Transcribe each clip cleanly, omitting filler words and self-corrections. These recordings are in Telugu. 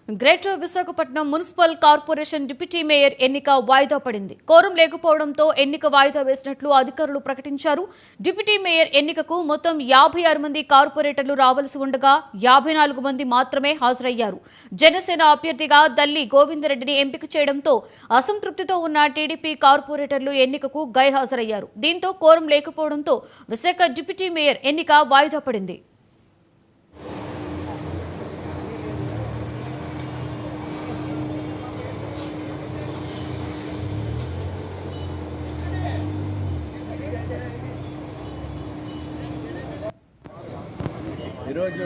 Greater Visakhapatnam municipal corporation deputy mayor ఎన్నిక వాయిదా పడింది. కోరం లేకపోవడంతో ఎన్నిక వాయిదా వేసినట్లు అధికారులు ప్రకటించారు. డిప్యూటీ మేయర్ ఎన్నికకు మొత్తం 56 మంది కార్పొరేటర్లు రావాల్సి ఉండగా 54 మంది మాత్రమే హాజరయ్యారు. జనసేన అభ్యర్థిగా దల్లి గోవిందరెడ్డిని ఎంపిక చేయడంతో అసంతృప్తితో ఉన్న టీడీపీ కార్పొరేటర్లు ఎన్నికకు గైహాజరయ్యారు. దీంతో కోరం లేకపోవడంతో విశాఖ డిప్యూటీ మేయర్ ఎన్నిక వాయిదా పడింది. ఈరోజు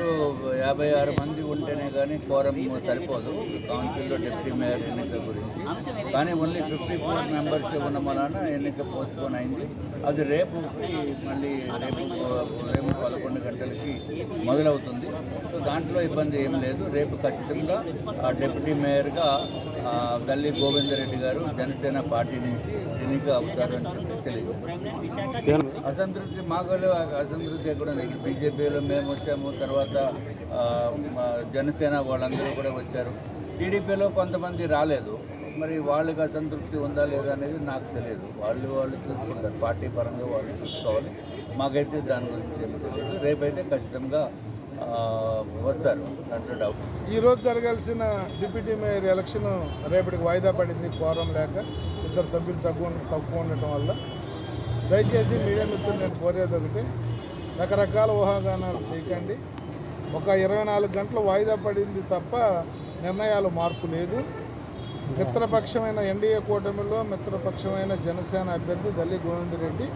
56 మంది ఉంటేనే కానీ కోరం సరిపోదు కౌన్సిల్లో డిప్యూటీ మేయర్ ఎన్నిక గురించి. కానీ ఓన్లీ 54 మెంబర్స్ ఉన్న వలన ఎన్నిక పోస్ట్పోన్ అయింది. అది రేపు మళ్ళీ రేపు 11 గంటలకి మొదలవుతుంది. సో దాంట్లో ఇబ్బంది ఏం లేదు. రేపు ఖచ్చితంగా డిప్యూటీ మేయర్గా దల్లి గోవిందరెడ్డి గారు జనసేన పార్టీ నుంచి ఎన్నిక అవుతారు అని చెప్పి తెలియదు. అసంతృప్తి మాకు అసంతృప్తి ఎక్కడ ఉంది. బీజేపీలో మేము వచ్చాము, తర్వాత జనసేన వాళ్ళందరూ కూడా వచ్చారు. టీడీపీలో కొంతమంది రాలేదు. మరి వాళ్ళకి అసంతృప్తి ఉందా లేదా అనేది నాకు తెలియదు. వాళ్ళు చూసుకుంటారు, పార్టీ పరంగా వాళ్ళు చూసుకోవాలి. మాకైతే దాని గురించి ఏమి తెలియదు. రేపైతే ఖచ్చితంగా వస్తారు అంటే డౌట్. ఈరోజు జరగాల్సిన డిప్యూటీ మేయర్ ఎలక్షన్ రేపటికి వాయిదా పడింది. కోరం లేక 2 సభ్యులు తక్కువ ఉండటం వల్ల. దయచేసి మీడియా మిత్రులు నేను కోరేది ఒకటి, రకరకాల ఊహాగానాలు చేయకండి. ఒక 24 గంటలు వాయిదా పడింది తప్ప నిర్ణయాలు మార్పు లేదు. మిత్రపక్షమైన ఎన్డీఏ కూటమిలో మిత్రపక్షమైన జనసేన అభ్యర్థి దల్లి గోవిందరెడ్డి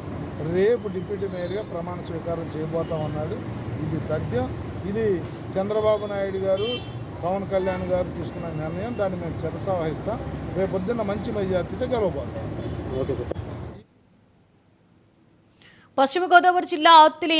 రేపు డిప్యూటీ మేయర్గా ప్రమాణ స్వీకారం చేయబోతా ఉన్నాడు. ఇది తథ్యం. ఇది చంద్రబాబు నాయుడు గారు, పవన్ కళ్యాణ్ గారు తీసుకున్న నిర్ణయం. దాన్ని మేము శిరసావహిస్తాం. రేపు పొద్దున్న మంచి మెజార్టీతో గెలవబోతాం. పశ్చిమ గోదావరి జిల్లా ఆత్తిలి